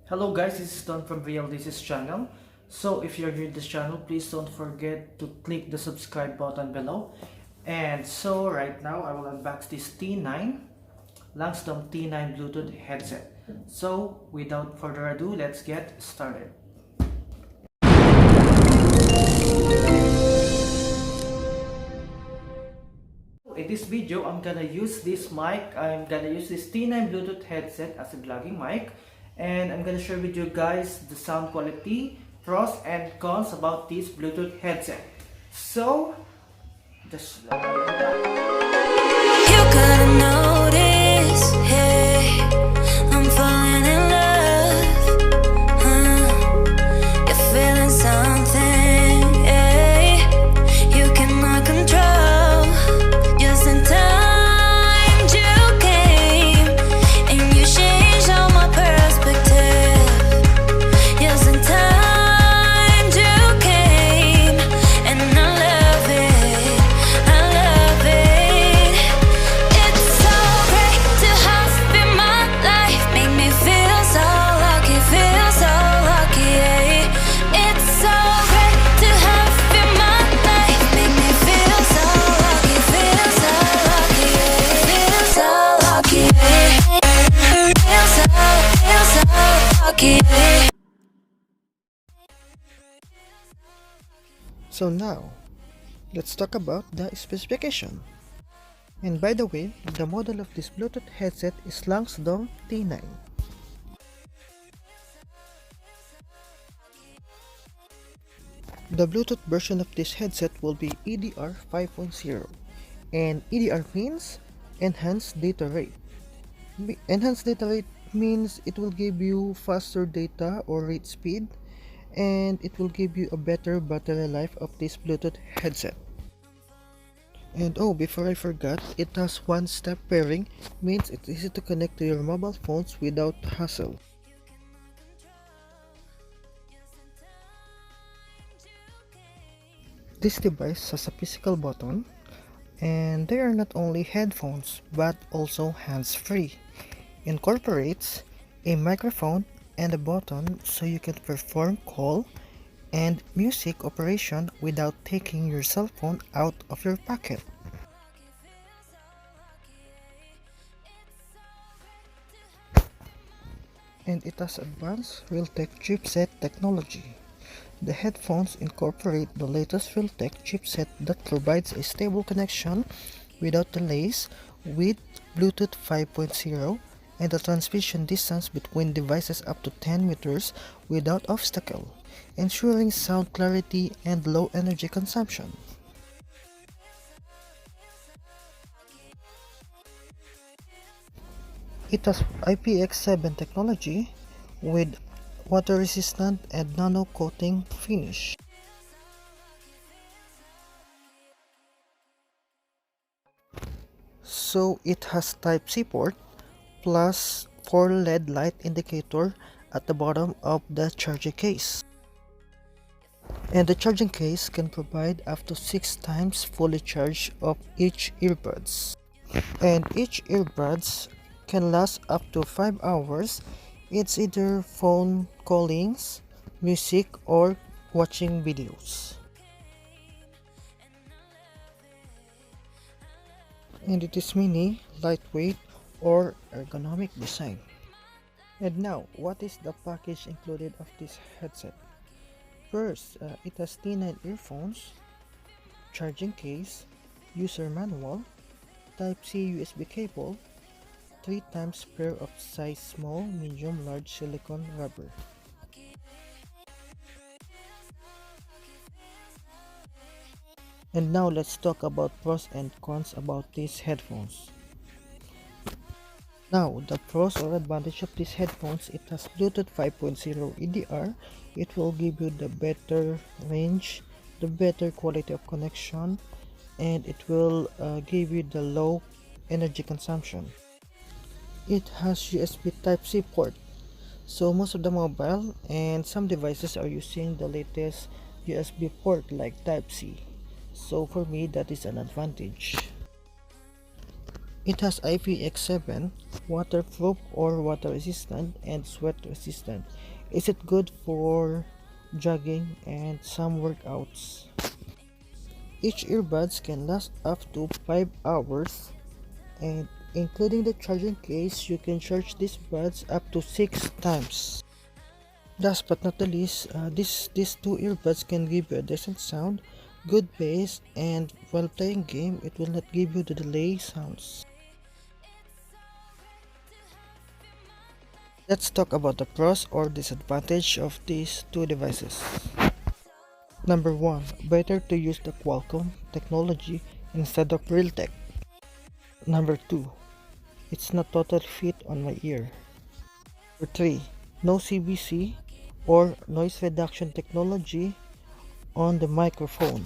Hello guys, this is Don from Real This channel. So if you're new to this channel, please don't forget to click the subscribe button below. And so right now I will unbox this T9 Langsdom T9 Bluetooth headset. So without further ado, let's get started. In this video, I'm gonna use this mic. I'm gonna use this T9 Bluetooth headset as a vlogging mic, and I'm gonna share with you guys the sound quality, pros and cons about this Bluetooth headset. So just You gotta notice, hey, I'm falling in love. You're feeling something, hey, you cannot control. Just in time you came, and you changed all my perspective. Just in time you came, and I love it, I love it. It's so great to have you in my life, make me feel so lucky, yeah. It's so great to have you in my life, make me feel so lucky, yeah. Feel so lucky, yeah. Feel so lucky, yeah. So now, let's talk about the specification. And by the way, the model of this Bluetooth headset is Langsdom T9. The Bluetooth version of this headset will be EDR 5.0, and EDR means Enhanced Data Rate. Enhanced Data Rate means it will give you faster data or rate speed, and it will give you a better battery life of this Bluetooth headset. And oh, before I forgot, it has one-step pairing, means it's easy to connect to your mobile phones without hassle. This device has a physical button, and they are not only headphones but also hands-free. Incorporates a microphone and a button so you can perform call and music operation without taking your cell phone out of your pocket. And it has advanced Realtek chipset technology. The headphones incorporate the latest Realtek chipset that provides a stable connection without delays with Bluetooth 5.0 and a transmission distance between devices up to 10 meters without obstacle, ensuring sound clarity and low energy consumption. It has IPX7 technology with water resistant and nano coating finish. So it has Type-C port plus 4 LED light indicator at the bottom of the charging case. And the charging case can provide up to 6 times fully charged of each earbuds. And each earbuds can last up to 5 hours. It's either phone callings, music, or watching videos. And it is mini, lightweight, or ergonomic design. And now, what is the package included of this headset? First, it has T9 earphones, charging case, user manual, Type-C USB cable, 3 times pair of size small, medium, large silicone rubber. And now let's talk about pros and cons about these headphones. Now, the pros or advantage of these headphones, it has Bluetooth 5.0 EDR. It will give you the better range, the better quality of connection, and it will give you the low energy consumption. It has USB Type-C port, so most of the mobile and some devices are using the latest USB port like Type-C. So for me, that is an advantage. It has IPX7, waterproof or water resistant, and sweat resistant. Is it good for jogging and some workouts? Each earbuds can last up to 5 hours, and including the charging case, you can charge these buds up to 6 times. Last but not the least, these two earbuds can give you a decent sound, good bass, and while playing game, it will not give you the delay sounds. Let's talk about the pros or disadvantage of these two devices. Number 1. Better to use the Qualcomm technology instead of Realtek. Number 2. It's not totally fit on my ear. Number 3. No CBC or noise reduction technology on the microphone.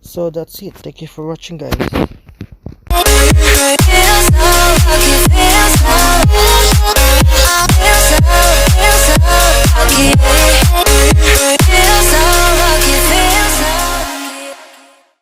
So that's it. Thank you for watching, guys.